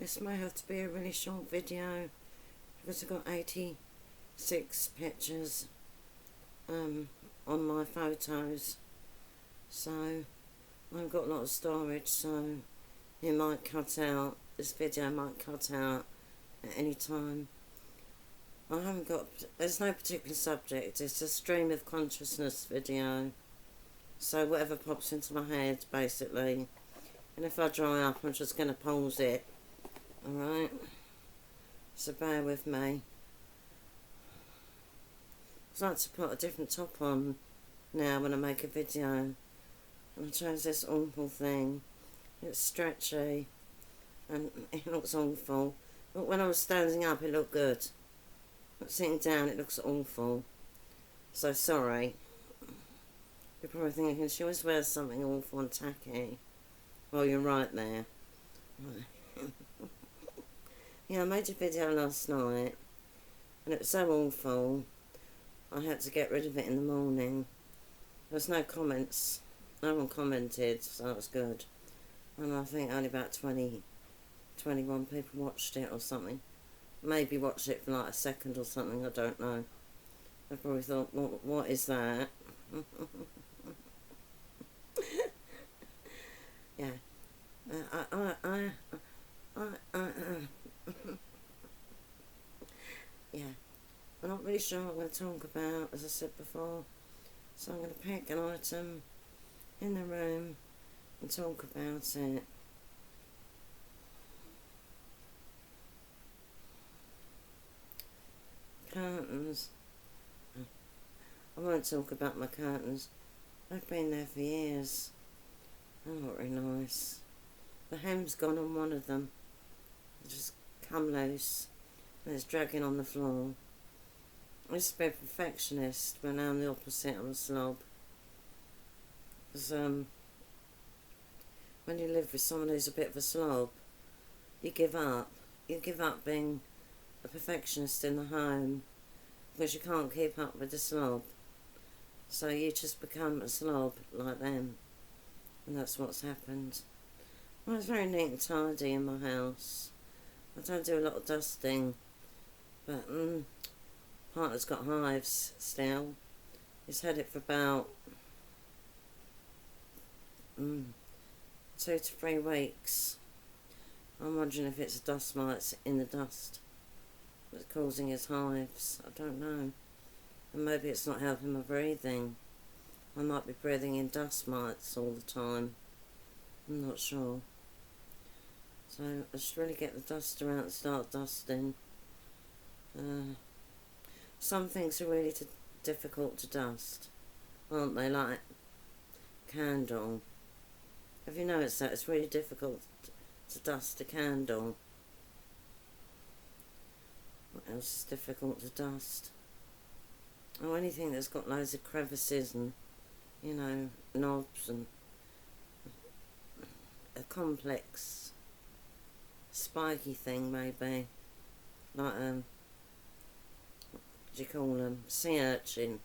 this may have to be a really short video because I've got 86 pictures on my photos, so I've got a lot of storage, so it might cut out, this video might cut out at any time. There's no particular subject, it's a stream of consciousness video, so whatever pops into my head basically, and if I dry up I'm just going to pause it, alright, so bear with me. I'd like to put a different top on now when I make a video, and I chose this awful thing. It's stretchy and it looks awful, but when I was standing up it looked good, but sitting down it looks awful, so sorry. You're probably thinking she always wears something awful and tacky. Well, you're right there. Yeah, I made a video last night and it was so awful I had to get rid of it in the morning. There was no comments, no one commented, so that was good. And I think only about 21 people watched it or something. Maybe watched it for like a second or something, I don't know. I probably thought, what is that? Yeah. Yeah. I'm not really sure what I'm going to talk about, as I said before. So I'm going to pick an item in the room and talk about it. Curtains. I won't talk about my curtains. They've been there for years. They're not very nice. The hem's gone on one of them. It's just come loose and it's dragging on the floor. I used to be a perfectionist, but now I'm the opposite, I'm a slob. Because when you live with someone who's a bit of a slob, you give up. You give up being a perfectionist in the home because you can't keep up with the slob. So you just become a slob like them. And that's what's happened. Well, it's very neat and tidy in my house. I don't do a lot of dusting, but partner's got hives still. He's had it for about 2 to 3 weeks. I'm wondering if it's dust mites in the dust that's causing his hives. I don't know. And maybe it's not helping my breathing. I might be breathing in dust mites all the time. I'm not sure. So I should really get the duster out and start dusting. Some things are really difficult to dust, aren't they? Like candle. Have you noticed that? It's really difficult to dust a candle. What else is difficult to dust? Oh, anything that's got loads of crevices and, you know, knobs and a complex spiky thing maybe. Like, what do you call them? Sea urchin.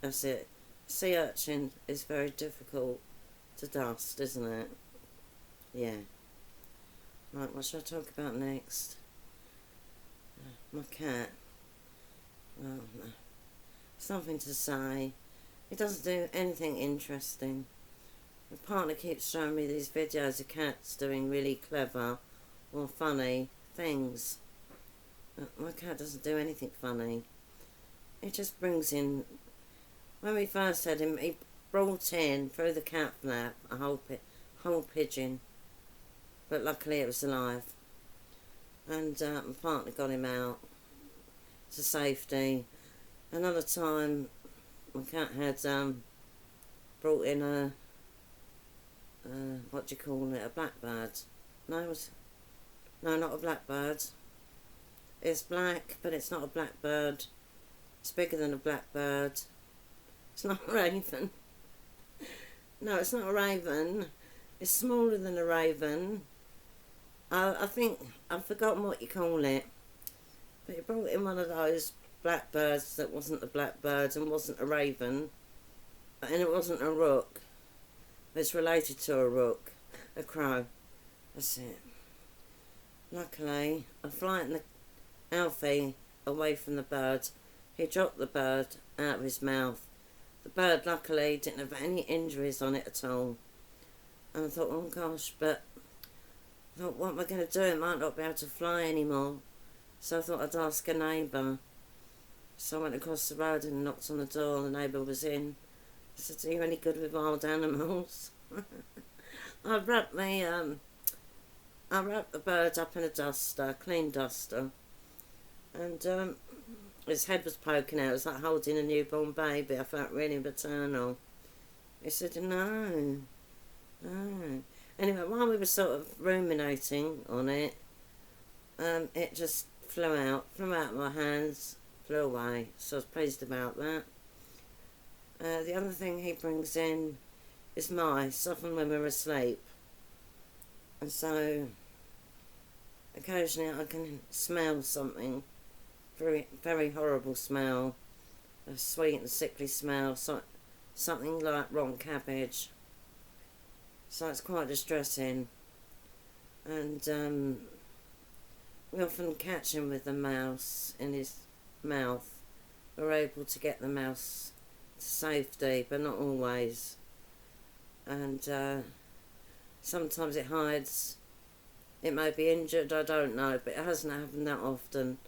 That's it. Sea urchin is very difficult to dust, isn't it? Yeah. Right, what shall I talk about next? My cat. Well, no. Something to say. He doesn't do anything interesting. My partner keeps showing me these videos of cats doing really clever or funny things. But my cat doesn't do anything funny. He just brings in... When we first had him, he brought in, through the cat flap, a whole pigeon. But luckily it was alive. And my partner got him out to safety. Another time, my cat had brought in a, what do you call it, a blackbird. No, not a blackbird. It's black, but it's not a blackbird. It's bigger than a blackbird. It's not a raven. No, it's not a raven. It's smaller than a raven. I think, I've forgotten what you call it. But he brought in one of those blackbirds that wasn't a blackbird and wasn't a raven. And it wasn't a rook. It's related to a rook. A crow. That's it. luckily, I frightened Alfie away from the bird. He dropped the bird out of his mouth. The bird, luckily, didn't have any injuries on it at all. And I thought, oh gosh, but I thought, what am I going to do? It might not be able to fly anymore. So I thought I'd ask a neighbour. So I went across the road and knocked on the door. The neighbour was in. I said, are you any good with wild animals? I wrapped the bird up in a duster, clean duster. And his head was poking out. It was like holding a newborn baby. I felt really maternal. He said, no. Anyway, while we were sort of ruminating on it, it just flew out of my hands, flew away. So I was pleased about that. The other thing he brings in is mice, often when we're asleep. And so occasionally I can smell something, very, very horrible smell, a sweet and sickly smell, something like rotten cabbage. So it's quite distressing. And we often catch him with the mouse in his mouth. We're able to get the mouse to safety, but not always. And sometimes it hides. It may be injured, I don't know, but it hasn't happened that often.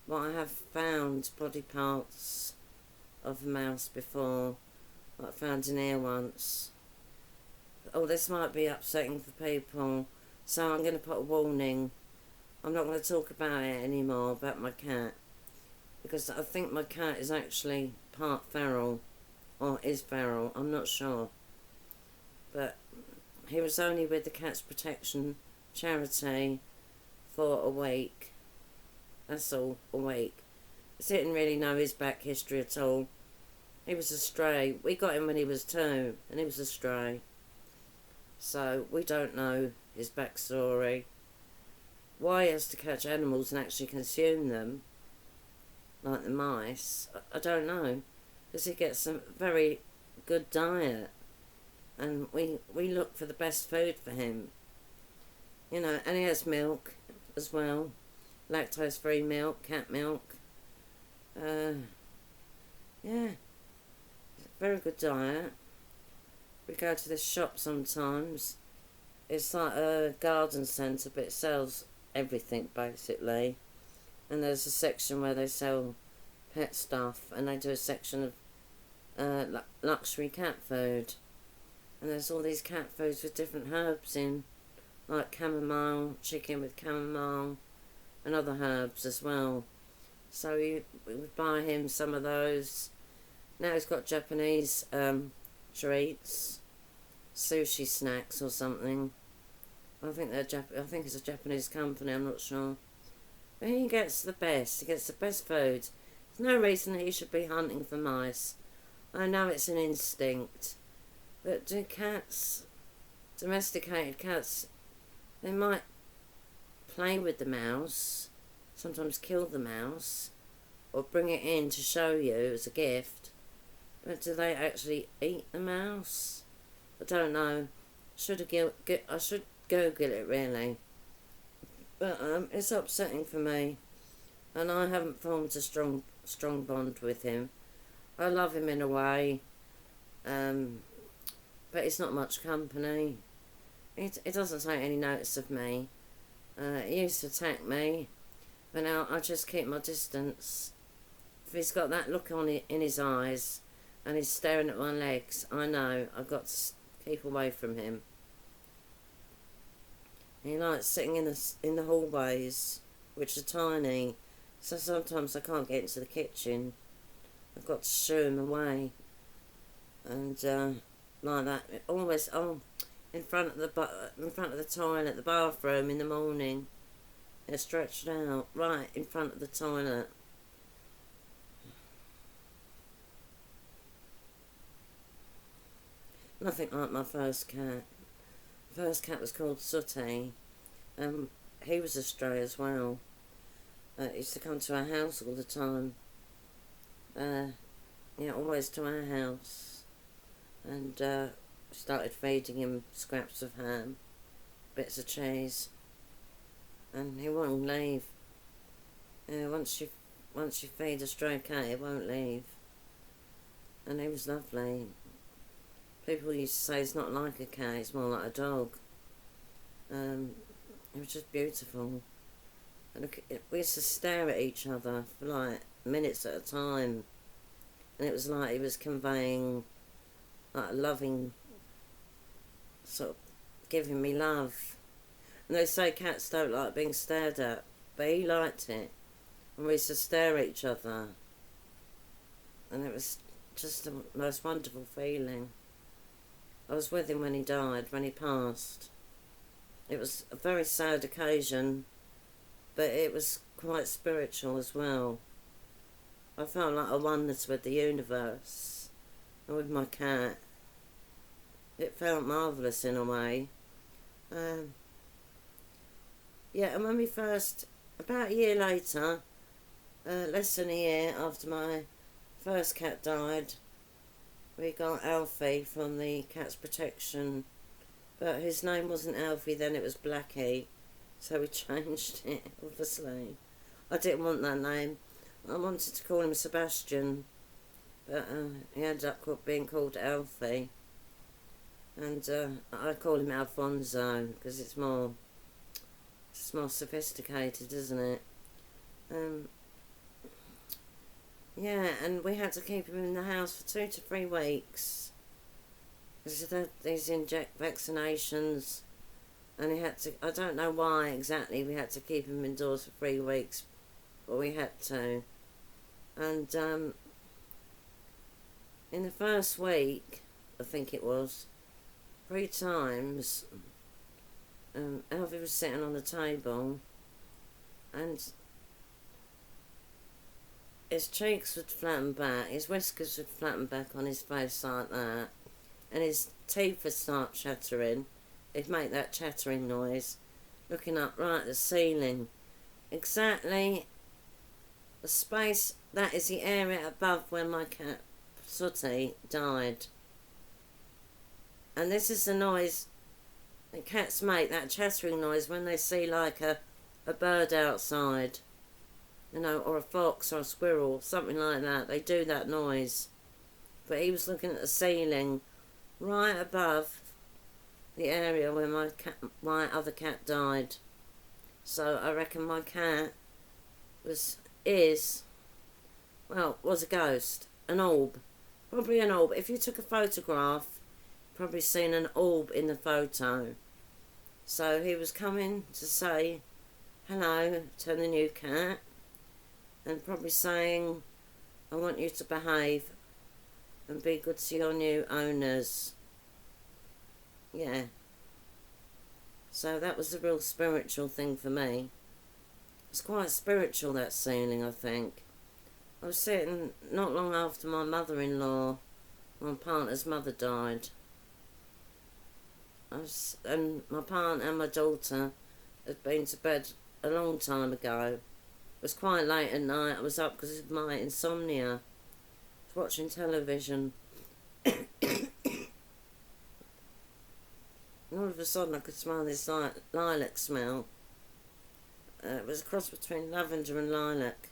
But I have found body parts of a mouse before. I found an ear once. Oh, this might be upsetting for people, so I'm going to put a warning. I'm not going to talk about it anymore, about my cat, because I think my cat is actually part feral, or is feral, I'm not sure. But he was only with the Cats Protection charity for a week. That's all, a week. I didn't really know his back history at all. He was a stray. We got him when he was 2, and he was a stray. So we don't know his backstory. Why he has to catch animals and actually consume them, like the mice, I don't know. Because he gets a very good diet. And we look for the best food for him. You know, and he has milk as well. Lactose-free milk, cat milk. Yeah. Very good diet. We go to this shop sometimes. It's like a garden centre, but it sells everything basically. And there's a section where they sell pet stuff, and they do a section of luxury cat food. And there's all these cat foods with different herbs in, like chamomile, chicken with chamomile, and other herbs as well. So we would buy him some of those. Now he's got Japanese treats, sushi snacks or something. I think it's a Japanese company, I'm not sure. But he gets the best. He gets the best food. There's no reason he should be hunting for mice. I know it's an instinct. But do cats, domesticated cats, they might play with the mouse, sometimes kill the mouse, or bring it in to show you as a gift. But do they actually eat the mouse? I don't know. I should Google it really. But it's upsetting for me, and I haven't formed a strong bond with him. I love him in a way, but he's not much company. He doesn't take any notice of me. He used to attack me, but now I just keep my distance. If he's got that look in his eyes and he's staring at my legs, I know I've got to keep away from him. He likes sitting in the hallways, which are tiny, so sometimes I can't get into the kitchen. I've got to shoo him away, and like that. Always in front of the toilet, the bathroom in the morning. They're stretched out right in front of the toilet. Nothing like my first cat. First cat was called Sooty. He was a stray as well. He used to come to our house all the time. Always to our house. And started feeding him scraps of ham, bits of cheese. and he won't leave. Once you feed a stray cat, it won't leave. And he was lovely. People used to say it's not like a cat, it's more like a dog. It was just beautiful. And we used to stare at each other for like minutes at a time. And it was like he was conveying like a loving, sort of giving me love. And they say cats don't like being stared at, but he liked it. And we used to stare at each other. And it was just the most wonderful feeling. I was with him when he died, when he passed. It was a very sad occasion, but it was quite spiritual as well. I felt like a oneness with the universe and with my cat. It felt marvellous in a way. Yeah, and when we first, about a year later, less than a year after my first cat died, we got Alfie from the Cat's Protection. But his name wasn't Alfie then, it was Blackie. So we changed it, obviously. I didn't want that name. I wanted to call him Sebastian. But he ended up being called Alfie. And I call him Alfonso because it's more sophisticated, isn't it? Yeah, and we had to keep him in the house for 2 to 3 weeks. Because he had these vaccinations, and he had to, I don't know why exactly we had to keep him indoors for 3 weeks, but we had to. And in the first week, I think it was, 3 times, Alfie was sitting on the table, and his cheeks would flatten back, his whiskers would flatten back on his face like that, and his teeth would start chattering. He'd make that chattering noise, looking up right at the ceiling. Exactly the space, that is the area above where my cat Sooty died. And this is the noise that cats make, that chattering noise, when they see like a bird outside, you know, or a fox or a squirrel, something like that. They do that noise. But he was looking at the ceiling, right above the area where my other cat died. So I reckon my cat was a ghost, an orb, probably an orb. If you took a photograph, probably seen an orb in the photo. So he was coming to say hello to the new cat, and probably saying, I want you to behave and be good to your new owners. Yeah. So that was a real spiritual thing for me. It's quite spiritual, that ceiling, I think. I was sitting not long after my mother-in-law, my partner's mother, died. And my partner and my daughter had been to bed a long time ago. It was quite late at night. I was up because of my insomnia. I was watching television. And all of a sudden I could smell this lilac smell. It was a cross between lavender and lilac,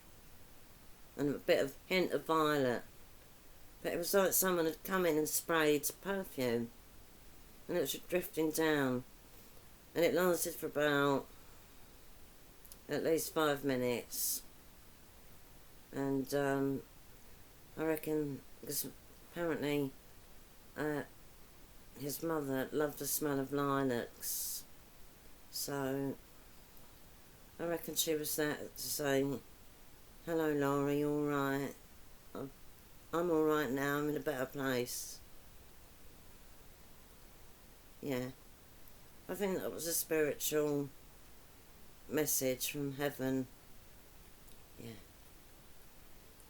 and a bit of hint of violet. But it was like someone had come in and sprayed perfume, and it was drifting down. And it lasted for about at least 5 minutes. And I reckon, because apparently his mother loved the smell of lilacs, so I reckon she was there to say, hello Laura, you alright? I'm alright now, I'm in a better place. Yeah, I think that was a spiritual message from heaven. Yeah,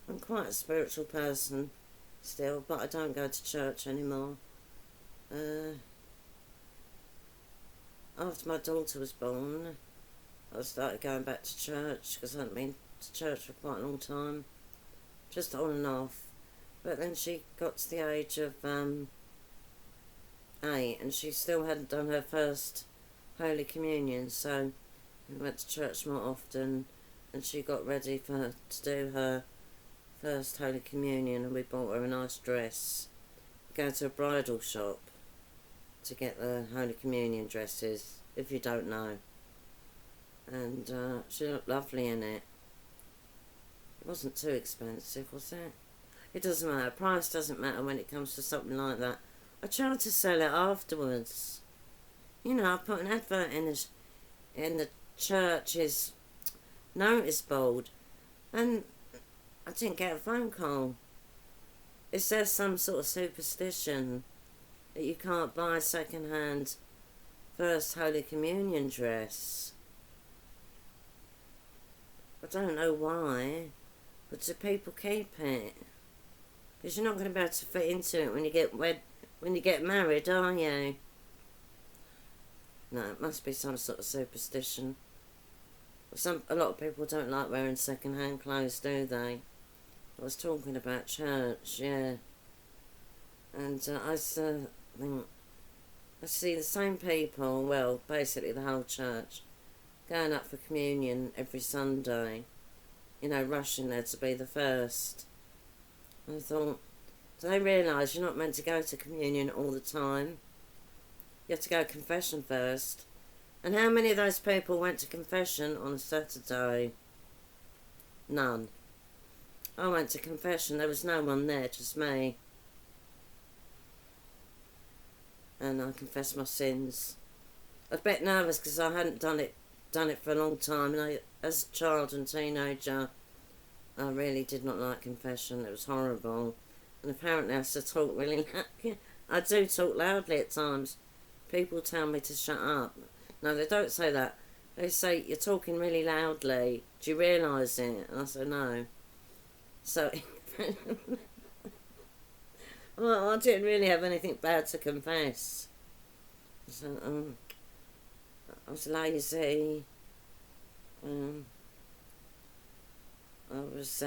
I'm quite a spiritual person still, but I don't go to church anymore. After my daughter was born, I started going back to church, because I hadn't been to church for quite a long time, just on and off. But then she got to the age of 8, and she still hadn't done her first Holy Communion, so We went to church more often, and she got ready to do her first Holy Communion, and we bought her a nice dress. We go to a bridal shop to get the Holy Communion dresses, if you don't know. And she looked lovely in it. It wasn't too expensive, was it? It doesn't matter. Price doesn't matter when it comes to something like that. I tried to sell it afterwards. You know, I put an advert in the church's notice board, and I didn't get a phone call. Is there some sort of superstition that you can't buy a second-hand First Holy Communion dress? I don't know why, but do people keep it? Because you're not going to be able to fit into it when you get married, are you? No, it must be some sort of superstition. A lot of people don't like wearing second-hand clothes, do they? I was talking about church, yeah. And I think I see the same people, well, basically the whole church, going up for communion every Sunday. You know, rushing there to be the first. And I thought, do they realise you're not meant to go to communion all the time? You have to go to confession first. And how many of those people went to confession on a Saturday? None. I went to confession, there was no one there, just me. And I confessed my sins. I was a bit nervous because I hadn't done it for a long time, and as a child and teenager, I really did not like confession. It was horrible. And apparently I have to talk really loud. I do talk loudly at times. People tell me to shut up. No, they don't say that. They say, you're talking really loudly. Do you realise it? And I say, no. So, well, I didn't really have anything bad to confess. So, I was lazy. I was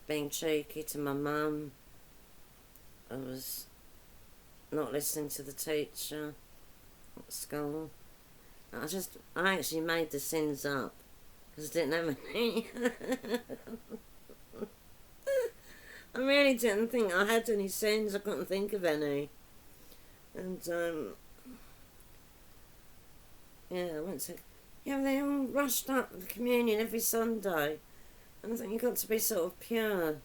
being cheeky to my mum. I was not listening to the teacher at school. I actually made the sins up because I didn't have any. I really didn't think I had any sins. I couldn't think of any. And yeah, I went to. Yeah, they all rushed up the communion every Sunday, and I think you've got to be sort of pure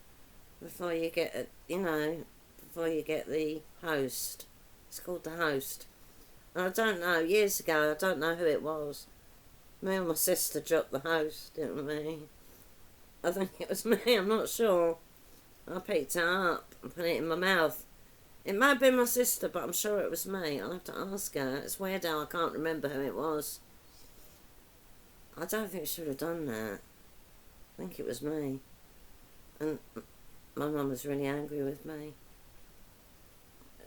before you get it. You know, before you get the host. It's called the host. And I don't know. Years ago, I don't know who it was. Me and my sister dropped the host, didn't we? I think it was me. I'm not sure. I picked it up and put it in my mouth. It might have been my sister, but I'm sure it was me. I'll have to ask her. It's weird how I can't remember who it was. I don't think she would have done that. I think it was me. And my mum was really angry with me.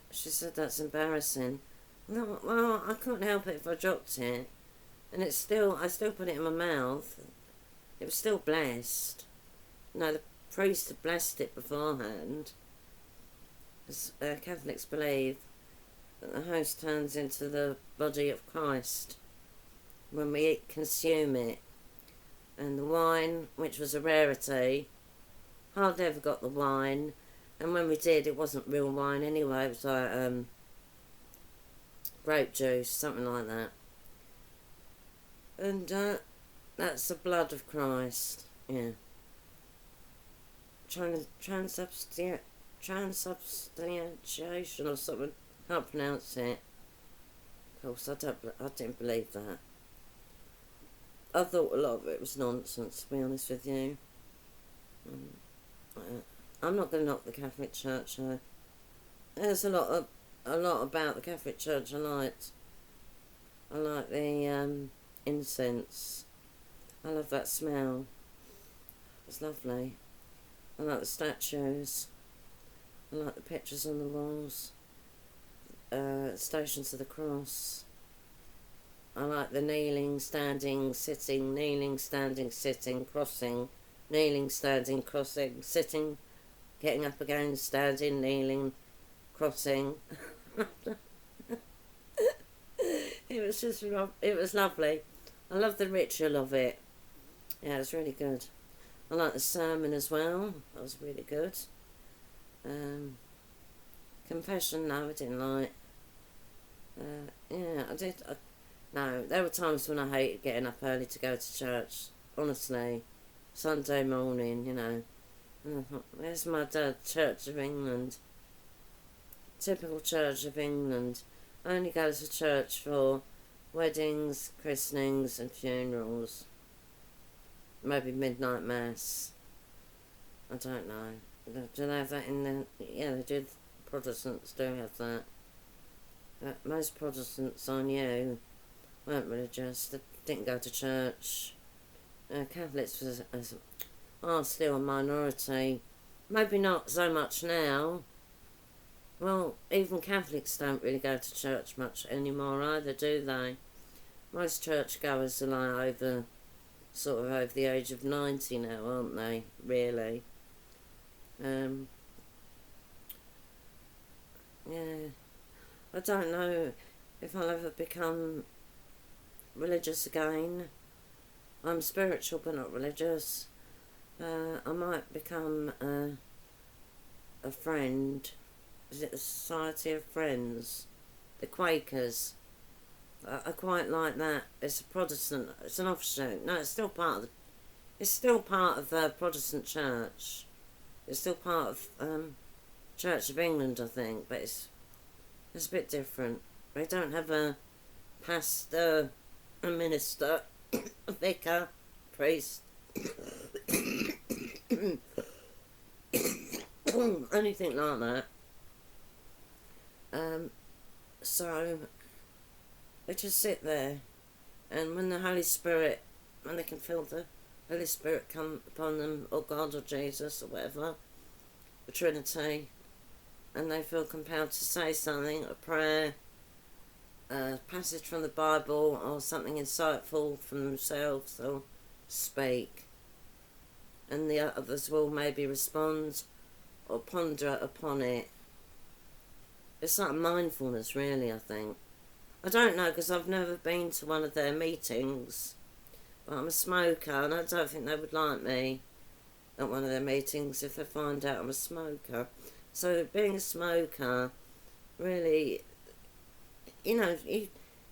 She said that's embarrassing. No, well, I couldn't help it if I dropped it. And I still put it in my mouth. It was still blessed. No, the priest had blessed it beforehand. As Catholics believe that the host turns into the body of Christ when we consume it. And the wine, which was a rarity, hardly ever got the wine. And when we did, it wasn't real wine anyway. It was like grape juice, something like that. And that's the blood of Christ. Yeah. Transubstantiation or something. Can't pronounce it. Of course, I didn't believe that. I thought a lot of it was nonsense, to be honest with you. I'm not going to knock the Catholic Church out. There's a lot about the Catholic Church I liked. I like the incense. I love that smell. It's lovely. I like the statues. I like the pictures on the walls. Stations of the Cross. I like the kneeling, standing, sitting, kneeling, standing, sitting, crossing, kneeling, standing, crossing, sitting, getting up again, standing, kneeling, crossing. It was just, it was lovely. I love the ritual of it. Yeah, it was really good. I like the sermon as well. That was really good. Confession, no, I didn't like. Yeah, I did. No, there were times when I hated getting up early to go to church. Honestly, Sunday morning, you know. And I thought, where's my dad? Church of England. Typical Church of England. I only go to church for weddings, christenings and funerals. Maybe midnight mass. I don't know. Do they have that in the... Yeah, they did. Protestants do have that. But most Protestants I knew weren't religious. They didn't go to church. Catholics are still a minority. Maybe not so much now. Well, even Catholics don't really go to church much anymore either, do they? Most churchgoers are like over the age of 90 now, aren't they? Really. Yeah. I don't know if I'll ever become religious again. I'm spiritual but not religious. I might become a friend. Is it the Society of Friends? The Quakers. I quite like that. It's a Protestant. It's an offshoot. No, it's still part of the. It's still part of the Protestant Church. It's still part of Church of England, I think, but it's a bit different. They don't have a pastor, a minister, a vicar, priest, anything like that. So they just sit there, and when the Holy Spirit, when they can feel the Holy Spirit come upon them, or God or Jesus or whatever, the Trinity, and they feel compelled to say something, a prayer, a passage from the Bible, or something insightful from themselves, they'll speak, and the others will maybe respond or ponder upon it. It's like mindfulness, really, I think. I don't know, because I've never been to one of their meetings, but I'm a smoker, and I don't think they would like me at one of their meetings if they find out I'm a smoker. So being a smoker, really, you know,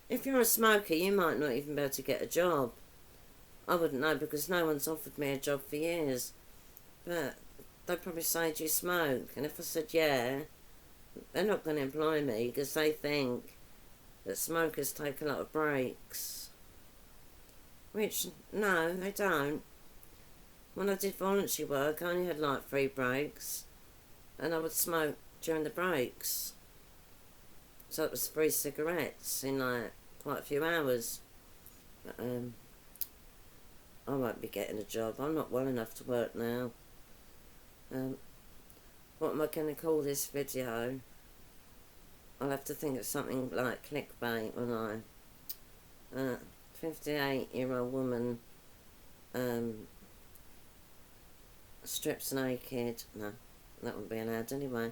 if you're a smoker, you might not even be able to get a job. I wouldn't know, because no one's offered me a job for years. But they'd probably say, do you smoke? And if I said yeah, they're not going to employ me, because they think that smokers take a lot of breaks. Which, no, they don't. When I did voluntary work, I only had like 3 breaks, and I would smoke during the breaks. So it was 3 cigarettes in like quite a few hours. But I won't be getting a job. I'm not well enough to work now. What am I going to call this video? I'll have to think of something like clickbait, won't I? 58-year-old woman strips naked. No, that wouldn't be an ad anyway.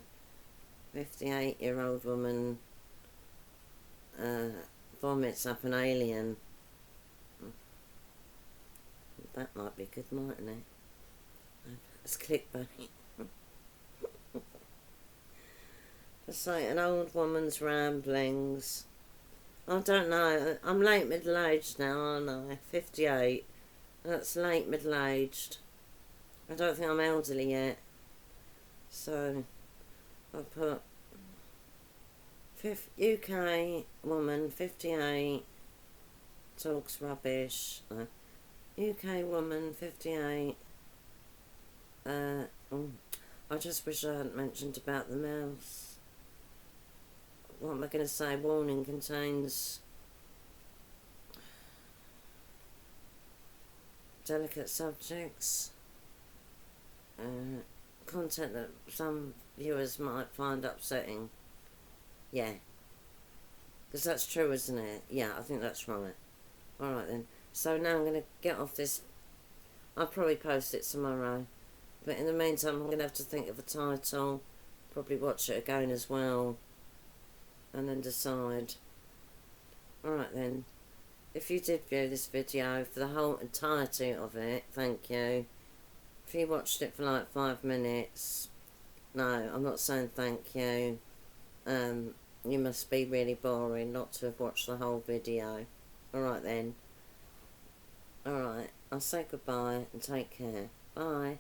58-year-old woman vomits up an alien. That might be good, mightn't it? It's clickbait. It's like an old woman's ramblings. I don't know. I'm late middle-aged now, aren't I? 58. That's late middle-aged. I don't think I'm elderly yet. So, I put UK woman, 58, talks rubbish. UK woman, 58. I just wish I hadn't mentioned about the mouse. What am I going to say? Warning contains delicate subjects, content that some viewers might find upsetting. Yeah, because that's true, isn't it? Yeah, I think that's right. Alright then, so now I'm going to get off this. I'll probably post it tomorrow, but in the meantime I'm going to have to think of a title, probably watch it again as well, and then decide. Alright then. If you did view this video for the whole entirety of it, thank you. If you watched it for like 5 minutes, no, I'm not saying thank you. You must be really boring not to have watched the whole video. Alright then. Alright, I'll say goodbye and take care. Bye.